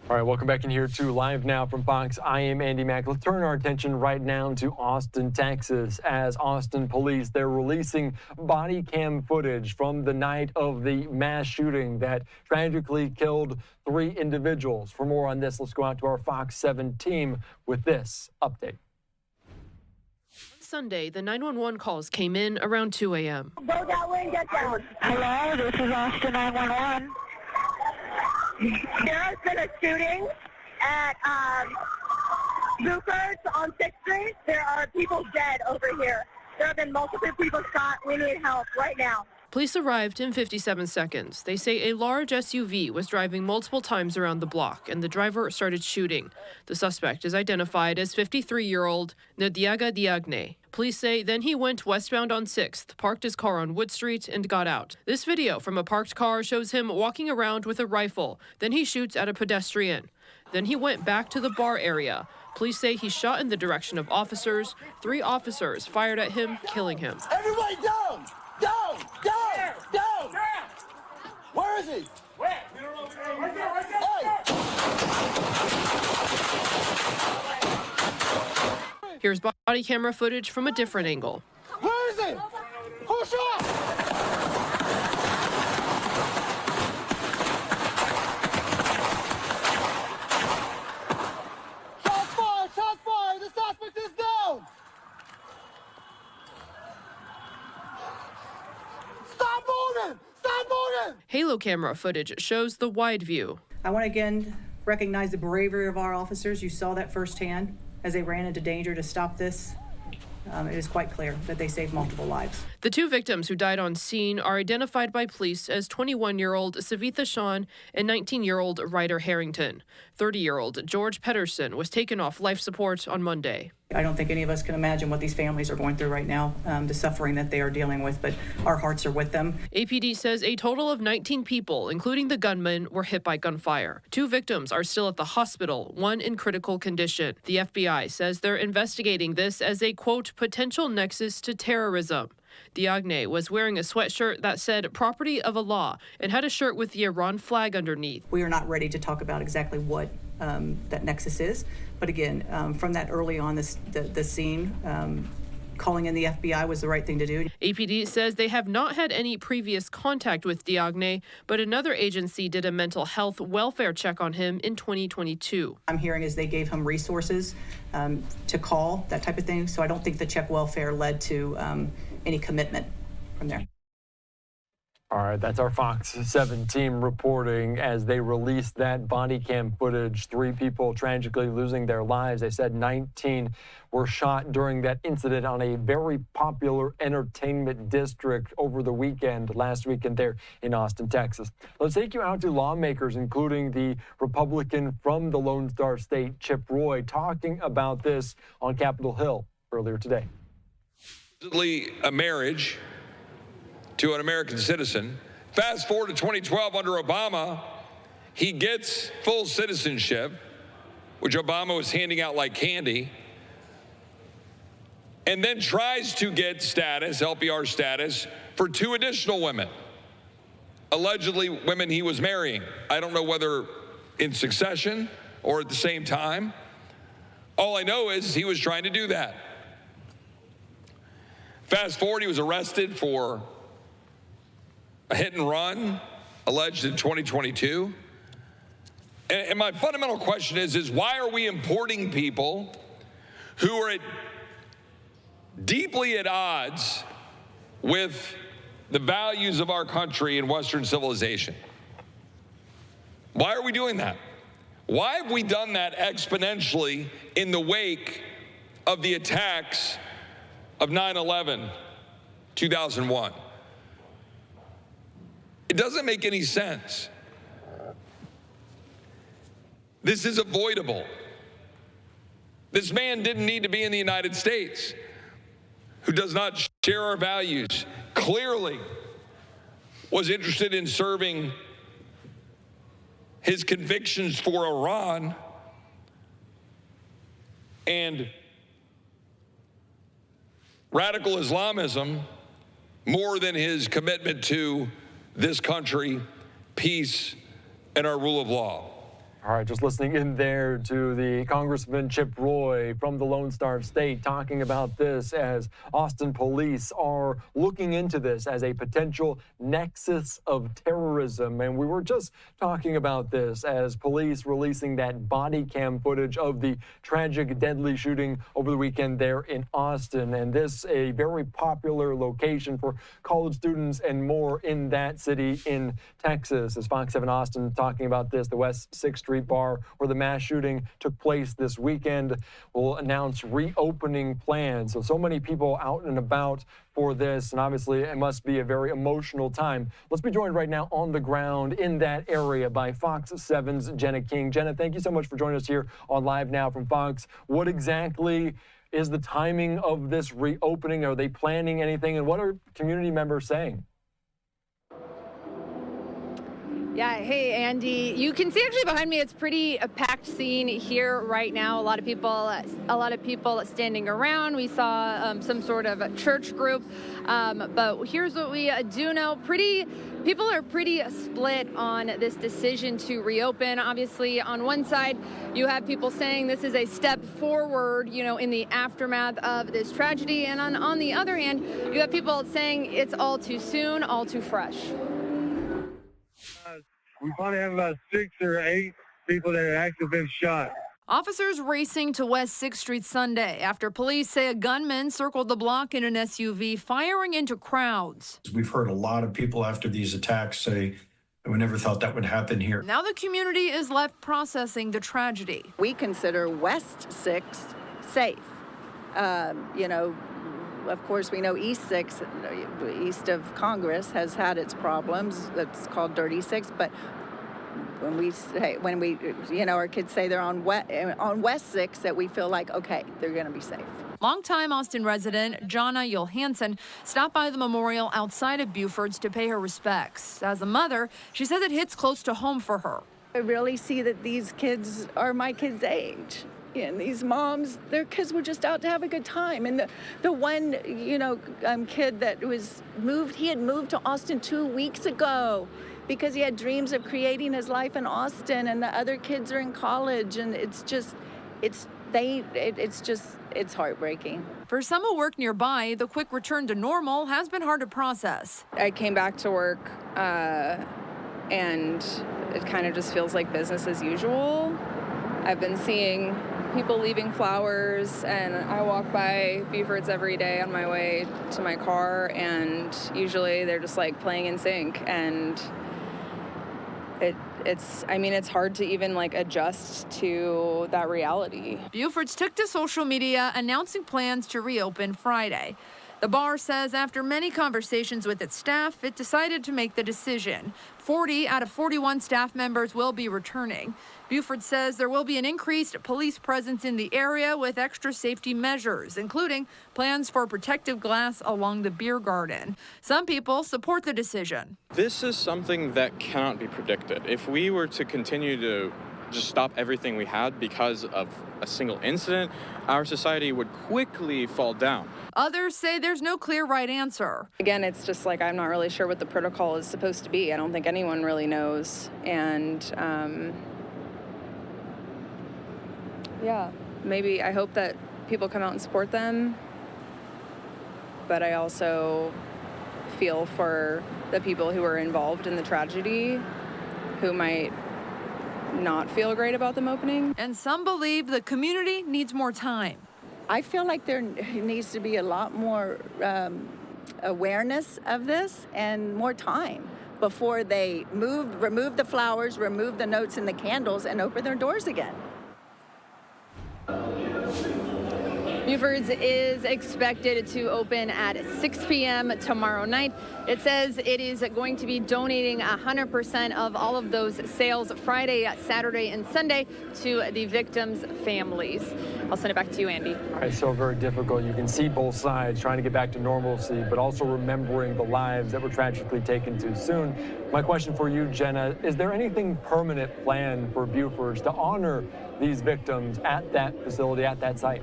All right, welcome back in here to Live Now from Fox. I am Andy Mack. Let's turn our attention right now to Austin, Texas. As Austin police, they're releasing body cam footage from the night of the mass shooting that tragically killed 3 individuals. For more on this, let's go out to our Fox 7 team with this update. Sunday, the 911 calls came in around 2 a.m. Go that way and get down. Hello, this is Austin 911. There has been a shooting at Buford on 6th Street. There are people dead over here. There have been multiple people shot. We need help right now. Police arrived in 57 seconds. They say a large SUV was driving multiple times around the block, and the driver started shooting. The suspect is identified as 53-year-old Nadiaga Diagne. Police say then he went westbound on 6th, parked his car on Wood Street, and got out. This video from a parked car shows him walking around with a rifle. Then he shoots at a pedestrian. Then he went back to the bar area. Police say he shot in the direction of officers. 3 officers fired at him, killing him. Everybody down! Down! Down! Down! Where is he? Where? Right there, right there. Hey! Here's body camera footage from a different angle. Where is he? Who shot? Shots fired! Shots fired! The suspect is down! Stop moving! Stop moving! Halo camera footage shows the wide view. I want to again recognize the bravery of our officers. You saw that firsthand as they ran into danger to stop this. It is quite clear that they saved multiple lives. The 2 victims who died on scene are identified by police as 21-year-old Savitha Shawn and 19-year-old Ryder Harrington. 30-year-old George Pedersen was taken off life support on Monday. I don't think any of us can imagine what these families are going through right now, the suffering that they are dealing with, but our hearts are with them. APD says a total of 19 people, including the gunman, were hit by gunfire. 2 victims are still at the hospital, 1 in critical condition. The FBI says they're investigating this as a, quote, potential nexus to terrorism. Diagne was wearing a sweatshirt that said property of Allah and had a shirt with the Iran flag underneath. We are not ready to talk about exactly what that nexus is. But again, from that early on the scene, calling in the FBI was the right thing to do. APD says they have not had any previous contact with Diagne, but another agency did a mental health welfare check on him in 2022. I'm hearing is they gave him resources to call, that type of thing. So I don't think the check welfare led to any commitment from there. All right, that's our Fox 7 team reporting as they released that body cam footage. 3 people tragically losing their lives. They said 19 were shot during that incident on a very popular entertainment district over the weekend, last weekend there in Austin, Texas. Let's take you out to lawmakers, including the Republican from the Lone Star State, Chip Roy, talking about this on Capitol Hill earlier today. A marriage to an American citizen. Fast forward to 2012 under Obama, he gets full citizenship, which Obama was handing out like candy, and then tries to get status, LPR status, for 2 additional women, allegedly women he was marrying. I don't know whether in succession or at the same time. All I know is he was trying to do that. Fast forward, he was arrested for a hit and run alleged in 2022. And my fundamental question is why are we importing people who are deeply at odds with the values of our country and Western civilization? Why are we doing that? Why have we done that exponentially in the wake of the attacks of 9/11, 2001? It doesn't make any sense. This is avoidable. This man didn't need to be in the United States, who does not share our values, clearly was interested in serving his convictions for Iran and radical Islamism more than his commitment to this country, peace, and our rule of law. All right, just listening in there to the Congressman Chip Roy from the Lone Star State talking about this as Austin police are looking into this as a potential nexus of terrorism. And we were just talking about this as police releasing that body cam footage of the tragic deadly shooting over the weekend there in Austin. And this a very popular location for college students and more in that city in Texas. As Fox 7 Austin talking about this, the West 6th Street bar where the mass shooting took place this weekend will announce reopening plans. So many people out and about for this, and obviously it must be a very emotional time. Let's be joined right now on the ground in that area by Fox 7's Jenna King. Jenna, thank you so much for joining us here on Live Now from Fox. What exactly is the timing of this reopening? Are they planning anything, and what are community members saying? Yeah, hey Andy. You can see actually behind me, it's pretty a packed scene here right now. A lot of people standing around. We saw some sort of a church group, but here's what we do know. People are pretty split on this decision to reopen. Obviously, on one side, you have people saying this is a step forward, in the aftermath of this tragedy, and on the other hand, you have people saying it's all too soon, all too fresh. We probably have about 6 or 8 people that have actually been shot. Officers racing to West 6th Street Sunday after police say a gunman circled the block in an SUV, firing into crowds. We've heard a lot of people after these attacks say, we never thought that would happen here. Now the community is left processing the tragedy. We consider West 6th safe. Of course, we know East 6, east of Congress, has had its problems. That's called Dirty 6. But when our kids say they're on West 6, that we feel like, okay, they're going to be safe. Longtime Austin resident Jonna Johansson stopped by the memorial outside of Buford's to pay her respects. As a mother, she says it hits close to home for her. I really see that these kids are my kids' age. And these moms, their kids were just out to have a good time. And the one, kid that was moved, he had moved to Austin 2 weeks ago because he had dreams of creating his life in Austin. And the other kids are in college, and it's heartbreaking. For some who work nearby, the quick return to normal has been hard to process. I came back to work, and it kind of just feels like business as usual. I've been seeing people leaving flowers, and I walk by Buford's every day on my way to my car, and usually they're just like playing in sync, and it's hard to even adjust to that reality. Buford's took to social media announcing plans to reopen Friday. The bar says after many conversations with its staff, it decided to make the decision. 40 out of 41 staff members will be returning. Buford says there will be an increased police presence in the area with extra safety measures, including plans for protective glass along the beer garden. Some people support the decision. This is something that cannot be predicted. If we were to continue to just stop everything we had because of a single incident, our society would quickly fall down. Others say there's no clear right answer. Again, it's just I'm not really sure what the protocol is supposed to be. I don't think anyone really knows. And maybe I hope that people come out and support them. But I also feel for the people who are involved in the tragedy who might not feel great about them opening. And some believe the community needs more time. I feel like there needs to be a lot more awareness of this and more time before they remove the flowers, remove the notes and the candles, and open their doors again. Buford's is expected to open at 6 p.m. tomorrow night. It says it is going to be donating 100% of all of those sales Friday, Saturday, and Sunday to the victims' families. I'll send it back to you, Andy. All right, so very difficult. You can see both sides trying to get back to normalcy, but also remembering the lives that were tragically taken too soon. My question for you, Jenna, is there anything permanent planned for Buford's to honor these victims at that facility, at that site?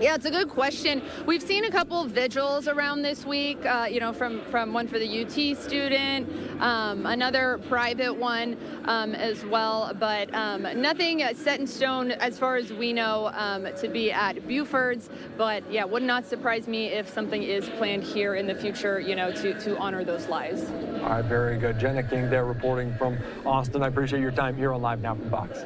Yeah, it's a good question. We've seen a couple of vigils around this week, from one for the UT student, another private one as well, but nothing set in stone as far as we know to be at Buford's. But yeah, would not surprise me if something is planned here in the future, to honor those lives. All right, very good. Jenna King there reporting from Austin. I appreciate your time here on Live Now from Fox.